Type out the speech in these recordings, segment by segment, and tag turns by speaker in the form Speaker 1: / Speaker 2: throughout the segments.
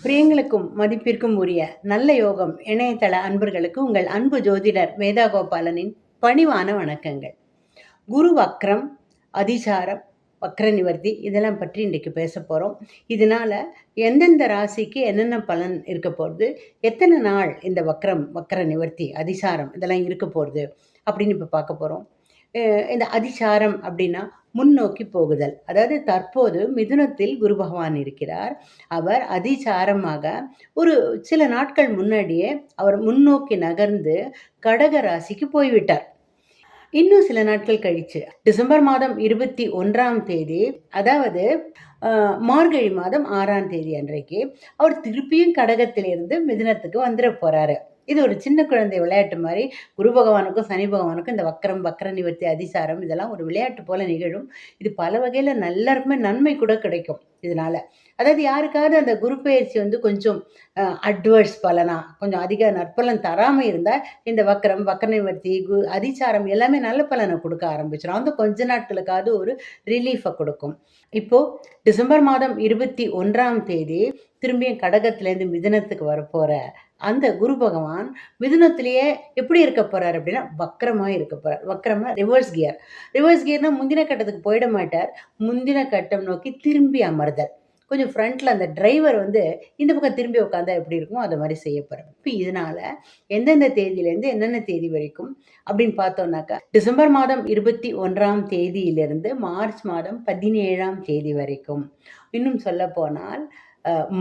Speaker 1: பிரியங்களுக்கும் மதிப்பிற்கும் உரிய நல்ல யோகம் இணையதள அன்பர்களுக்கு உங்கள் அன்பு ஜோதிடர் வேதா கோபாலனின் பணிவான வணக்கங்கள். குரு வக்ரம், அதிசாரம், வக்ர நிவர்த்தி இதெல்லாம் பற்றி இன்றைக்கு பேச போகிறோம். இதனால் எந்தெந்த ராசிக்கு என்னென்ன பலன் இருக்க போகிறது, எத்தனை நாள் இந்த வக்ர நிவர்த்தி, அதிசாரம் இதெல்லாம் இருக்க போகிறது அப்படின்னு இப்போ பார்க்க போகிறோம். இந்த அதிசாரம் அப்படின்னா முன்னோக்கி போகுதல். அதாவது தற்போது மிதுனத்தில் குரு பகவான் இருக்கிறார். அவர் அதிசாரமாக ஒரு சில நாட்கள் முன்னாடியே அவர் முன்னோக்கி நகர்ந்து கடக ராசிக்கு போய்விட்டார். இன்னும் சில நாட்கள் கழிச்சு டிசம்பர் மாதம் 21ஆம் தேதி, அதாவது மார்கழி மாதம் 6ஆம் தேதி அன்றைக்கு அவர் திருப்பியும் கடகத்திலிருந்து மிதுனத்துக்கு வந்துட போறாரு. இது ஒரு சின்ன குழந்தை விளையாட்டு மாதிரி. குரு பகவானுக்கும் சனி பகவானுக்கும் இந்த வக்ர நிவர்த்தி, அதிசாரம் இதெல்லாம் ஒரு விளையாட்டு போல நிகழும். இது பல வகையில் எல்லாருக்குமே நன்மை கூட கிடைக்கும் இதனால. அதாவது யாருக்காவது அந்த குரு பயிற்சி கொஞ்சம் அட்வர்ஸ் பலனா, கொஞ்சம் அதிக நற்பலன் தராமல் இருந்தால் இந்த வக்ர நிவர்த்தி, அதிசாரம் எல்லாமே நல்ல பலனை கொடுக்க ஆரம்பிச்சிடும். அந்த கொஞ்ச நாட்களுக்காவது ஒரு ரிலீஃபை கொடுக்கும். இப்போது டிசம்பர் மாதம் 21ஆம் தேதி திரும்பியும் கடகத்திலேருந்து மிதுனத்துக்கு வரப்போகிற அந்த குரு பகவான் மிதுனத்திலேயே எப்படி இருக்க போகிறார் அப்படின்னா வக்ரமாக இருக்க போகிறார். வக்ரமாக ரிவர்ஸ் கியர்னால் முந்தின கட்டத்துக்கு போயிட மாட்டார். முந்தின கட்டம் நோக்கி திரும்பி அமர்தல். கொஞ்சம் ஃப்ரண்ட்டில் அந்த டிரைவர் இந்த பக்கம் திரும்பி உட்காந்தா எப்படி இருக்குமோ அதை மாதிரி செய்ய போகிறார். இப்போ இதனால் எந்தெந்த தேதியிலேருந்து என்னென்ன தேதி வரைக்கும் அப்படின்னு பார்த்தோம்னாக்கா, டிசம்பர் மாதம் 21ஆம் தேதியிலிருந்து மார்ச் மாதம் 17ஆம் தேதி வரைக்கும், இன்னும் சொல்ல போனால்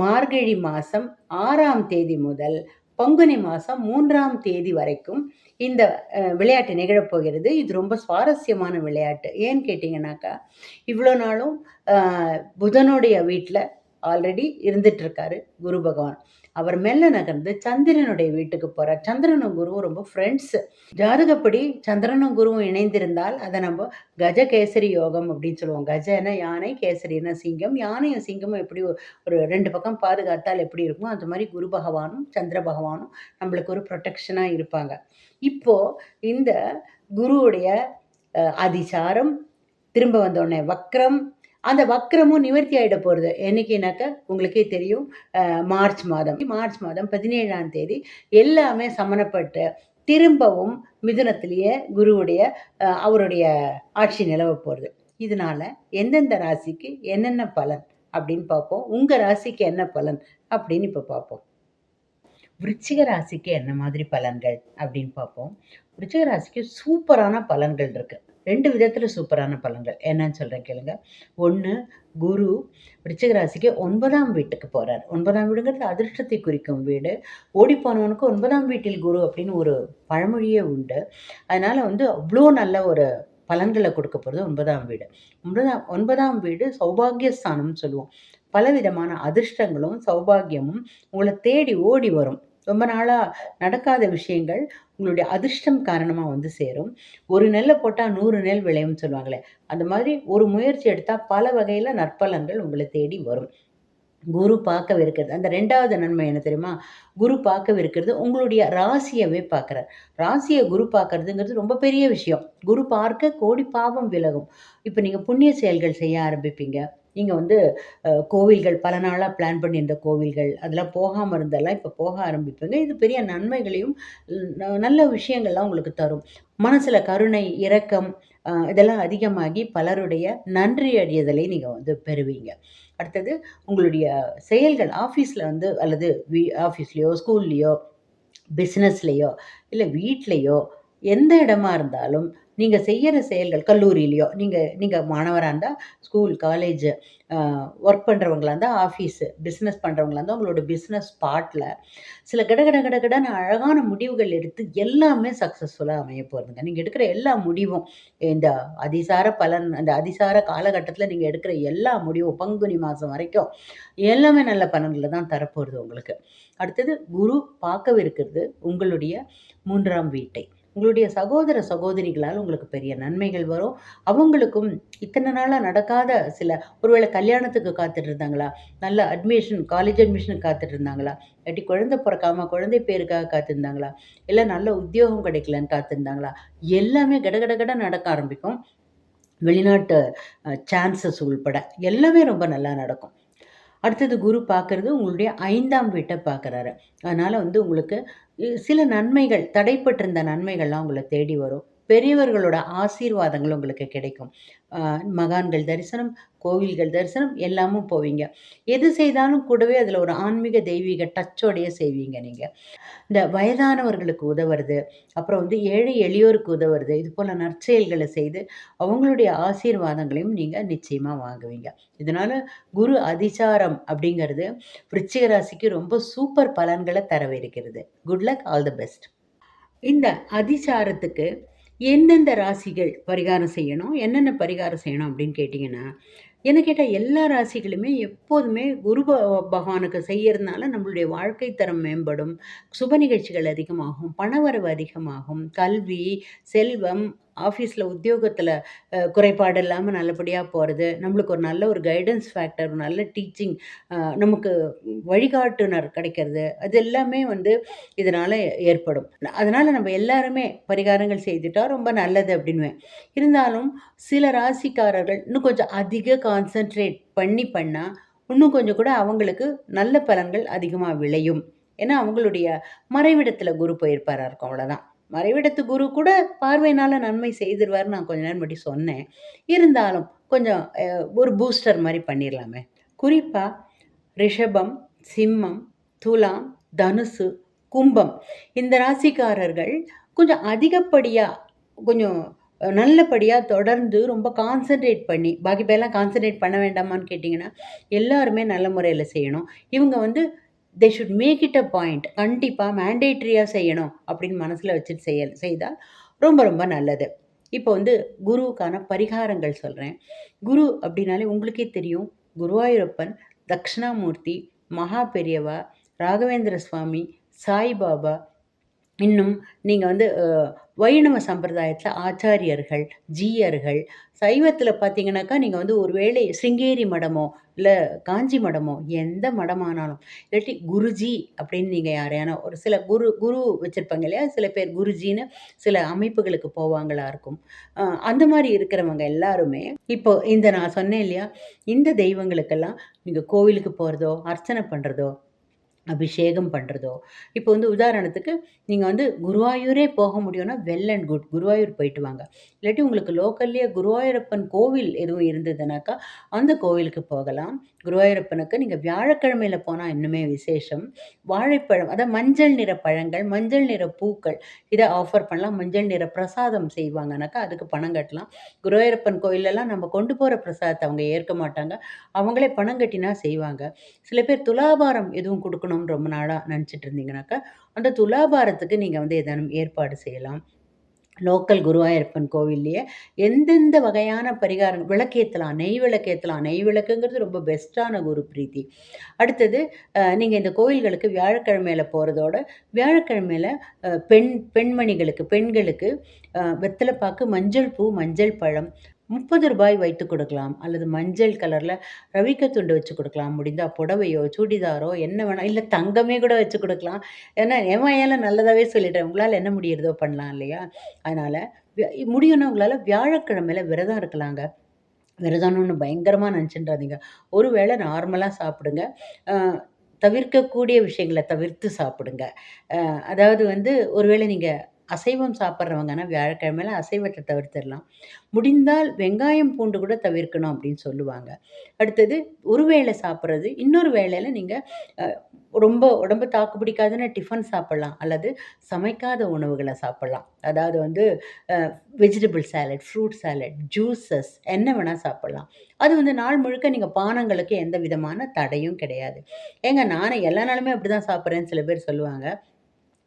Speaker 1: மார்கழி மாதம் 6ஆம் தேதி முதல் பங்குனி மாதம் 3ஆம் தேதி வரைக்கும் இந்த விளையாட்டு நிகழப்போகிறது. இது ரொம்ப சுவாரஸ்யமான விளையாட்டு. ஏன்னு கேட்டிங்கனாக்கா, இவ்வளோ நாளும் புதனுடைய வீட்டில் ஆல்ரெடி இருந்துகிட்ருக்காரு குரு பகவான். அவர் மெல்ல நகர்ந்து சந்திரனுடைய வீட்டுக்கு போகிறார். சந்திரனும் குருவும் ரொம்ப ஃப்ரெண்ட்ஸு. ஜாதகப்படி சந்திரனும் குருவும் இணைந்திருந்தால் அதை நம்ம கஜகேசரி யோகம் அப்படின்னு சொல்லுவோம். கஜன யானை, கேசரினா சிங்கம். யானையும் சிங்கமும் எப்படி ஒரு ரெண்டு பக்கம் பாதுகாத்தால் எப்படி இருக்குமோ அந்த மாதிரி குரு பகவானும் சந்திர பகவானும் நம்மளுக்கு ஒரு ப்ரொடெக்ஷனாக இருப்பாங்க. இப்போது இந்த குருவுடைய அதிசாரம் திரும்ப வந்தோடனே வக்ரம், அந்த வக்ரமும் நிவர்த்தி ஆகிட போகிறது. என்னைக்குனாக்கா உங்களுக்கே தெரியும், மார்ச் மாதம் 17ஆம் தேதி எல்லாமே சமணப்பட்டு திரும்பவும் மிதுனத்திலேயே குருவுடைய அவருடைய ஆட்சி நிலவ போகிறது. இதனால் எந்தெந்த ராசிக்கு என்னென்ன பலன் அப்படின்னு பார்ப்போம். உங்கள் ராசிக்கு என்ன பலன் அப்படின்னு இப்போ பார்ப்போம். விருச்சிக ராசிக்கு என்ன மாதிரி பலன்கள் அப்படின்னு பார்ப்போம். விருச்சிக ராசிக்கு சூப்பரான பலன்கள் இருக்குது. 2 விதத்தில் சூப்பரான பலன்கள் என்னன்னு சொல்கிறேன் கேளுங்க. ஒன்று, குரு விருச்சிக ராசிக்கு 9ஆம் வீட்டுக்கு போகிறார். 9ஆம் வீடுங்கிறது அதிர்ஷ்டத்தை குறிக்கும் வீடு. ஓடிப்போனவனுக்கு 9ஆம் வீட்டில் குரு அப்படின்னு ஒரு பழமொழியே உண்டு. அதனால் அவ்வளோ நல்ல ஒரு பலன்களை கொடுக்க போகிறது 9ஆம் வீடு. 9ஆம் வீடு சௌபாகியஸ்தானம்னு சொல்லுவோம். பலவிதமான அதிர்ஷ்டங்களும் சௌபாகியமும் உங்களை தேடி ஓடி வரும். ரொம்ப நாளாக நடக்காத விஷயங்கள் உங்களுடைய அதிர்ஷ்டம் காரணமாக சேரும். ஒரு நெல்லை போட்டால் 100 நெல் விளையும்னு சொல்லுவாங்களே, அந்த மாதிரி ஒரு முயற்சி எடுத்தால் பல வகையில் நற்பலன்கள் உங்களை தேடி வரும். குரு பார்க்கவிருக்கிறது, அந்த 2வது நன்மை என்ன தெரியுமா? குரு பார்க்கவிருக்கிறது உங்களுடைய ராசியவே பார்க்குறார். ராசியை குரு பார்க்கறதுங்கிறது ரொம்ப பெரிய விஷயம். குரு பார்க்க கோடி பாவம் விலகும். இப்போ நீங்கள் புண்ணிய செயல்கள் செய்ய ஆரம்பிப்பீங்க. நீங்கள் கோவில்கள் பல நாளாக பிளான் பண்ணியிருந்த கோவில்கள் அதெல்லாம் போகாமல் இருந்தெல்லாம் இப்போ போக ஆரம்பிப்பீங்க. இது பெரிய நன்மைகளையும் நல்ல விஷயங்கள்லாம் உங்களுக்கு தரும். மனசில் கருணை, இரக்கம் இதெல்லாம் அதிகமாகி பலருடைய நன்றி அடைதலை நீங்கள் பெறுவீங்க. அடுத்தது, உங்களுடைய செயல்கள் ஆஃபீஸில் அல்லது ஆஃபீஸ்லேயோ, ஸ்கூல்லையோ, பிஸ்னஸ்லேயோ, இல்லை வீட்லேயோ, எந்த இடமா இருந்தாலும் நீங்கள் செய்கிற செயல்கள், கல்லூரியிலையோ, நீங்கள் மாணவராக இருந்தால் ஸ்கூல், காலேஜ், ஒர்க் பண்ணுறவங்களா இருந்தால் ஆஃபீஸு, பிஸ்னஸ் பண்ணுறவங்களா இருந்தால் உங்களோட பிஸ்னஸ் ஸ்பாட்டில் சில கடகடன்னு அழகான முடிவுகள் எடுத்து எல்லாமே சக்ஸஸ்ஃபுல்லாக அமைய போகிறதுங்க. நீங்கள் எடுக்கிற எல்லா முடிவும், இந்த அதிசார பலன், அந்த அதிசார காலகட்டத்தில் நீங்கள் எடுக்கிற எல்லா முடிவும் பங்குனி மாதம் வரைக்கும் எல்லாமே நல்ல பலன்களை தான் தரப்போகிறது உங்களுக்கு. அடுத்தது, குரு பார்க்கவிருக்கிறது உங்களுடைய 3ஆம் வீட்டை. உங்களுடைய சகோதர சகோதரிகளால் உங்களுக்கு பெரிய நன்மைகள் வரும். அவங்களுக்கும் இத்தனை நாளாக நடக்காத ஒருவேளை கல்யாணத்துக்கு காத்துட்டு இருந்தாங்களா, நல்ல காலேஜ் அட்மிஷனுக்கு காத்துட்டு இருந்தாங்களா, இல்லாட்டி குழந்தை பிறக்காம குழந்தை பேருக்காக காத்திருந்தாங்களா, இல்லை நல்ல உத்தியோகம் கிடைக்கலன்னு காத்திருந்தாங்களா, எல்லாமே கடகட நடக்க ஆரம்பிக்கும். வெளிநாட்டு சான்சஸ் உள்பட எல்லாமே ரொம்ப நல்லா நடக்கும். அடுத்தது குரு பார்க்கறது உங்களுடைய 5ஆம் வீட்ட பார்க்குறாரு. அதனால வந்து உங்களுக்கு சில நன்மைகள், தடைப்பட்டிருந்த நன்மைகள்லாம் உங்கள தேடி வரும். பெரியவர்களோட ஆசீர்வாதங்கள் உங்களுக்கு கிடைக்கும். அ மகான்கள் தரிசனம், கோவில்கள் தரிசனம் எல்லாமும் போவீங்க. எது செய்தாலும் கூடவே அதில ஒரு ஆன்மீக, தெய்வீக டச்சோடயே செய்வீங்க நீங்க. இந்த வயதானவர்களுக்கு உதவுறது, அப்புறம் வந்து ஏழை எளியோருக்கு உதவுறது, இது போல நற்செயல்கள செய்து, அவங்களுடைய ஆசீர்வாதங்களையும் நீங்க நிச்சயமா வாங்குவீங்க. இதனால குரு அதிசாரம் அப்படிங்கிறது விருச்சிக ராசிக்கு ரொம்ப சூப்பர் பலன்கள தரவிருக்கிறது. Good luck, all the best. இந்த அதிசாரத்துக்கு எந்தெந்த ராசிகள் பரிகாரம் செய்யணும்? என்னென்ன பரிகாரம் செய்யணும் அப்படின்னு கேட்டீங்கன்னா, என்ன கேட்டா எல்லா ராசிகளுமே எப்போதுமே குரு பகவானுக்கு செய்யறதுனால நம்மளுடைய வாழ்க்கை தரம் மேம்படும். சுப நிகழ்ச்சிகள் அதிகமாகும். பணவரவு அதிகமாகும். கல்வி, செல்வம், ஆஃபீஸ்ல உத்தியோகத்தில குறைபாடு இல்லாம நல்லபடியா போறது. நம்மளுக்கு ஒரு நல்ல ஒரு கைடன்ஸ் ஃபேக்டர், நல்ல டீச்சிங் நமக்கு வழிகாட்டுனர் கிடைக்கிறது. அது எல்லாமே வந்து இதனால ஏற்படும். அதனால நம்ம எல்லாருமே பரிகாரங்கள் செய்துட்டா ரொம்ப நல்லது அப்படின்னுவேன். இருந்தாலும் சில ராசிக்காரர்கள் இன்னும் கொஞ்சம் அதிக கான்சன்ட்ரேட் பண்ணா, இன்னும் கொஞ்சம் கூட அவங்களுக்கு நல்ல பலன்கள் அதிகமா விளையும். ஏன்னா, அவங்களுடைய மறைவிடத்தில குரு போயிருப்பாரா இருக்கும் அவ்வளோதான். மறைவிடத்து குரு கூட பார்வையினால நன்மை செய்துருவாருன்னு நான் கொஞ்ச நேரம் முன்னாடி சொன்னேன். இருந்தாலும் கொஞ்சம் ஒரு பூஸ்டர் மாரி பண்ணிர்லாமே. குறிப்பா ரிஷபம், சிம்மம், துலாம், தனுசு, கும்பம் இந்த ராசிக்காரர்கள் கொஞ்சம் அதிகப்படியா, கொஞ்சம் நல்லபடியா தொடர்ந்து ரொம்ப கான்சன்ட்ரேட் பண்ணி, பாக்கி பேர்லாம் கான்சன்ட்ரேட் பண்ண வேண்டாமான்னு கேட்டீங்கன்னா, எல்லாருமே நல்ல முறையில செய்யணும். இவங்க வந்து they should make it a point. கண்டிப்பா மேண்டேட்டரியா செய்யணும் அப்படின்னு மனசுல வச்சுட்டு செய்தால் ரொம்ப ரொம்ப நல்லது. இப்போ வந்து குருவுக்கான பரிகாரங்கள் சொல்றேன். குரு அப்படின்னாலே உங்களுக்கே தெரியும். குருவாயூரப்பன், தக்ஷணாமூர்த்தி, மகா பெரியவா, ராகவேந்திர சுவாமி, சாய்பாபா, இன்னும் நீங்க வந்து வைணவ சம்பிரதாயத்தில ஆச்சாரியர்கள், ஜீயர்கள், சைவத்தில பார்த்தீங்கன்னாக்கா, நீங்க வந்து ஒரு வேளை சிருங்கேரி மடமோ, இல்ல காஞ்சி மடமோ, எந்த மடமானாலும், இல்லாட்டி குருஜி அப்படின்னு நீங்க யாரையானா ஒரு சில குரு குரு வச்சிருப்பாங்க இல்லையா? சில பேர் குருஜின்னு சில அமைப்புகளுக்கு போவாங்களா இருக்கும். அந்த மாரி இருக்கிறவங்க எல்லாருமே, இப்போ இந்த நான் சொன்னேன் இல்லையா? இந்த தெய்வங்களுக்கெல்லாம் நீங்க கோவிலுக்கு போறதோ, அர்ச்சனை பண்றதோ, அபிஷேகம் பண்ணுறதோ, இப்போ வந்து உதாரணத்துக்கு நீங்க வந்து குருவாயூரே போக முடியும்னா, வெல் அண்ட் குட். குருவாயூர் போயிட்டு வாங்க. இல்லாட்டி உங்களுக்கு லோக்கல்லயே குருவாயூரப்பன் கோவில் எதுவும் இருந்ததுனாக்கா, அந்த கோவிலுக்கு போகலாம். குருவாயூரப்பனுக்கு நீங்க வியாழக்கிழமையில போனா இன்னுமே விசேஷம். வாழைப்பழம், அதாவது மஞ்சள் நிற பழங்கள், மஞ்சள் நிற பூக்கள் இத ஆஃபர் பண்ணலாம். மஞ்சள் நிற பிரசாதம் செய்வாங்கனாக்கா, அதுக்கு பணம் கட்டலாம். குருவாயூரப்பன் கோயில்லலாம் நம்ம கொண்டு போற பிரசாதத்த அவங்க ஏற்க மாட்டாங்க. அவங்களே பணம் கட்டினா செய்வாங்க. சில பேர் துலாபாரம் எதுவும் குடுக்கணும்னு ரொம்ப நாளா நெனச்சிட்டு இருந்தீங்கனாக்கா, அந்த துலாபாரத்துக்கு நீங்க வந்து ஏதேனும் ஏற்பாடு செய்யலாம். லோக்கல் குருவாயூரப்பன் கோவில்லயே எந்தெந்த வகையான பரிகாரம் விளக்கேத்தலாம். நெய் விளக்கேத்தலாம். நெய் விளக்குங்கிறது ரொம்ப பெஸ்ட்டான குரு பிரீத்தி. அடுத்தது நீங்க இந்த கோவில்களுக்கு வியாழக்கிழமையில போறதோட, வியாழக்கிழமையில பெண்மணிகளுக்கு, பெண்களுக்கு வெத்தல பாக்கு, மஞ்சள் பூ, மஞ்சள் பழம் ரூ. 30 வைத்து கொடுக்கலாம். அல்லது மஞ்சள் கலர்ல ரவிக்க துண்டு வச்சு கொடுக்கலாம். முடிந்தா புடவையோ, சுடிதாரோ என்ன வேணா இல்ல தங்கமே கூட வச்சு கொடுக்கலாம். ஏன்னா என் வாயால நல்லதாவே சொல்லிட்டேன். உங்களால என்ன முடியிறதோ பண்ணலாம் இல்லையா? அதனால முடியும்னா உங்களால வியாழக்கிழமையில விரதம் இருக்கலாங்க. விரதம்னு ஒண்ணு பயங்கரமா நெனச்சுன்றாதீங்க. ஒரு வேள நார்மலா சாப்பிடுங்க. அ தவிர்க்கக்கூடிய விஷயங்கள தவிர்த்து சாப்பிடுங்க. அதாவது வந்து ஒருவேளை நீங்க அசைவம் சாப்பிடுறவங்கன்னா, வியாழக்கிழமையில அசைவத்த தவிர்த்திடலாம். முடிந்தால் வெங்காயம், பூண்டு கூட தவிர்க்கணும் அப்படின்னு சொல்லுவாங்க. அடுத்தது ஒரு வேளை சாப்பிடுறது, இன்னொரு வேளையில நீங்க அ ரொம்ப உடம்பு தாக்கு பிடிக்காதுன்னா டிஃபன் சாப்பிடலாம். அல்லது சமைக்காத உணவுகள சாப்பிடலாம். அதாவது வந்து அ vegetable salad, fruit salad, juices என்ன வேணா சாப்பிடலாம். அது வந்து நாள் முழுக்க நீங்க பானங்களுக்கு எந்த விதமான தடையும் கிடையாது. ஏங்க நானே எல்லா நாளுமே அப்படிதான் சாப்பிடுறேன்னு சில பேர் சொல்லுவாங்க.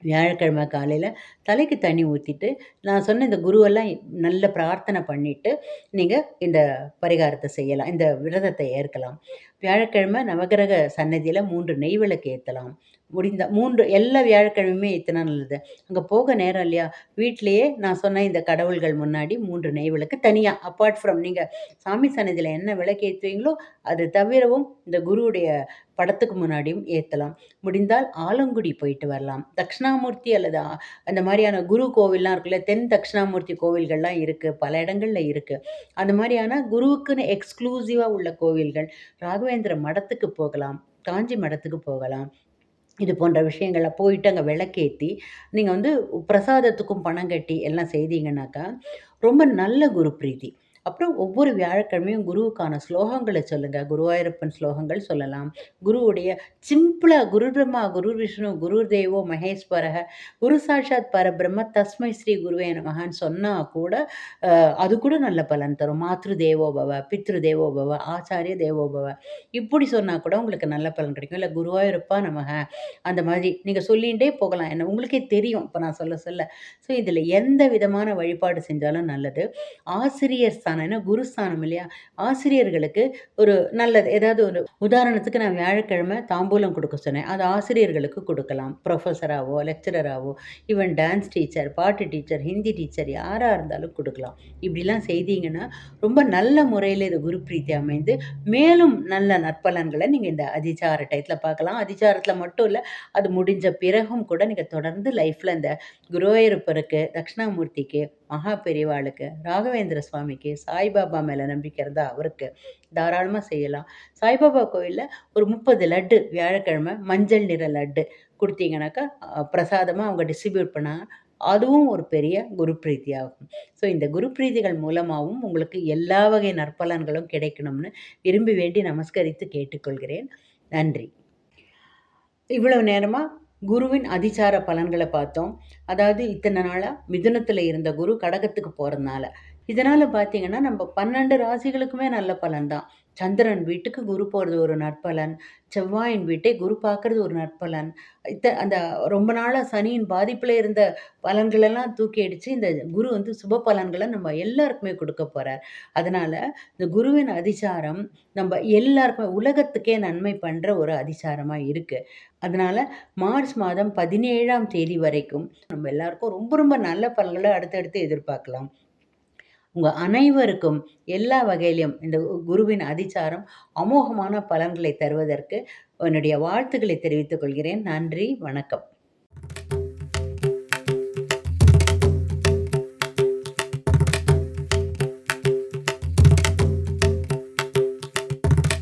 Speaker 1: வியாழக்கிழமை காலையில தலைக்கு தண்ணி ஊத்திட்டு, நான் சொன்ன இந்த குருவெல்லாம் நல்ல பிரார்த்தனை பண்ணிட்டு, நீங்க இந்த பரிகாரத்த செய்யலாம். இந்த விரதத்த ஏற்கலாம். வியாழக்கிழமை நவகிரக சன்னதியில 3 நெய் விளக்கு ஏத்தலாம். முடிந்தா 3 எல்லா வியாழக்கிழமையுமே ஏத்துனா நல்லது. அங்க போக நேரம் இல்லையா? வீட்லயே நான் சொன்ன இந்த கடவுள்கள் முன்னாடி 3 நெய் விளக்கு தனியா அப்பார்ட் ஃப்ரம் நீங்க சாமி சன்னதியில என்ன விளக்கு ஏத்துவீங்களோ, அது தவிரவும் இந்த குருவுடைய படத்துக்கு முன்னாடியும் ஏத்தலாம். முடிந்தால் ஆலங்குடி போயிட்டு வரலாம். தட்சிணாமூர்த்தி அல்லது அந்த மாரியான குரு கோவில்லாம் இருக்குல்ல, தென் தட்சிணாமூர்த்தி கோவில்கள்லாம் இருக்கு. பல இடங்கள்ல இருக்கு. அந்த மாரியான குருவுக்குன்னு எக்ஸ்க்ளூசிவா உள்ள கோவில்கள், ராகவேந்திர ராகவேந்திர மடத்துக்கு போகலாம், காஞ்சி மடத்துக்கு போகலாம். இது போன்ற விஷயங்கள்ல போயிட்டு அங்க விளக்கேத்தி, நீங்க வந்து பிரசாதத்துக்கும் பணம் கட்டி எல்லாம் செய்தீங்கன்னாக்கா, ரொம்ப நல்ல குரு பிரீத்தி. அப்புறம் ஒவ்வொரு வியாழக்கிழமையும் குருவுக்கான ஸ்லோகங்கள சொல்லுங்க. குருவாயூரப்பன் ஸ்லோகங்கள் சொல்லலாம். குருவுடைய சிம்பிளா குரு பிரம்மா, குரு விஷ்ணு, குரு தேவோ மகேஸ்வரஹ, குரு சாட்சாத் பரபிரம்ம தஸ்மை ஸ்ரீ குருவே நமஹன்னு சொன்னா கூட, அ அது கூட நல்ல பலன் தரும். மாத்ரு தேவோ பவ, பித்ரு தேவோ பவ, ஆச்சாரிய தேவோ பவ. இப்படி சொன்னா கூட உங்களுக்கு நல்ல பலன் கிடைக்கும். இல்ல குருவாயூரப்பா நமஹ அந்த மாதிரி நீங்க சொல்லின்டே போகலாம். என்ன உங்களுக்கே தெரியும். இப்ப நான் சொல்ல சொல்ல. ஸோ இதில எந்த விதமான வழிபாடு செஞ்சாலும் நல்லது. ஆசிரியர் ஸ்தானம் ஏன்னா குருஸ்தானம் இல்லையா? ஆசிரியர்களுக்கு ஒரு நல்லது ஏதாவது ஒரு உதாரணத்துக்கு நான் வியாழக்கிழமை தாம்பூலம் குடுக்க சொன்னேன். அது ஆசிரியர்களுக்கு குடுக்கலாம். புரொஃபஸராவோ, லெக்சரராவோ, ஈவன் டான்ஸ் டீச்சர், பாட்டு டீச்சர், ஹிந்தி டீச்சர் யாரா இருந்தாலும் குடுக்கலாம். இப்படிலாம் செய்தீங்கன்னா, ரொம்ப நல்ல முறையில இது குரு பிரீத்தி அமைந்து, மேலும் நல்ல நற்பலன்கள நீங்க இந்த அதிசார டயத்துல பார்க்கலாம். அதிசாரத்துல மட்டும் இல்ல, அது முடிஞ்ச பிறகும் கூட நீங்க தொடர்ந்து லைஃப்ல இந்த குருவாயூரப்பருக்கு, தட்சிணாமூர்த்திக்கு, மகா பெரியவாளுக்கு, ராகவேந்திர சுவாமிக்கு, சாய்பாபா மேல நம்பிக்கை இருந்தா அவருக்கு தாராளமா செய்யலாம். சாய்பாபா கோயில்ல ஒரு 30 லட்டு வியாழக்கிழமை மஞ்சள் நிற லட்டு குடுத்தீங்கன்னாக்கா, பிரசாதமா அவங்க டிஸ்ட்ரிபியூட் பண்ணா, அதுவும் ஒரு பெரிய குரு பிரீத்தி ஆகும். ஸோ இந்த குரு பிரீதிகள் மூலமாவும் உங்களுக்கு எல்லா வகை நற்பலன்களும் கிடைக்கணும்னு விரும்பி வேண்டி நமஸ்கரித்து கேட்டுக்கொள்கிறேன். நன்றி. இவ்வளவு நேரமா குருவின் அதிசார பலன்கள பார்த்தோம். அதாவது இத்தன நாளா மிதுனத்தில இருந்த குரு கடகத்துக்கு போறதுனால. இதனால பார்த்தீங்கன்னா, நம்ம 12 ராசிகளுக்குமே நல்ல பலன் தான். சந்திரன் வீட்டுக்கு குரு போறது ஒரு நற்பலன். செவ்வாயின் வீட்டை குரு பார்க்கறது ஒரு நற்பலன். அந்த ரொம்ப நாளா சனியின் பாதிப்புல இருந்த பலன்களெல்லாம் தூக்கி அடிச்சு, இந்த குரு வந்து சுப பலன்கள நம்ம எல்லாருக்குமே குடுக்க போறார். அதனால இந்த குருவின் அதிசாரம் நம்ப எல்லாருக்குமே உலகத்துக்கே நன்மை பண்ற ஒரு அதிசாரமா இருக்கு. அதனால மார்ச் மாதம் 17ஆம் தேதி வரைக்கும் நம்ம எல்லாருக்கும் ரொம்ப ரொம்ப நல்ல பலன்கள அடுத்தடுத்து எதிர்பார்க்கலாம். உங்க அனைவருக்கும் எல்லா வகையிலும் இந்த குருவின் அதிசாரம் அமோகமான பலன்களை தருவதற்கு என்னுடைய வாழ்த்துக்களை தெரிவித்துக் கொள்கிறேன். நன்றி, வணக்கம்.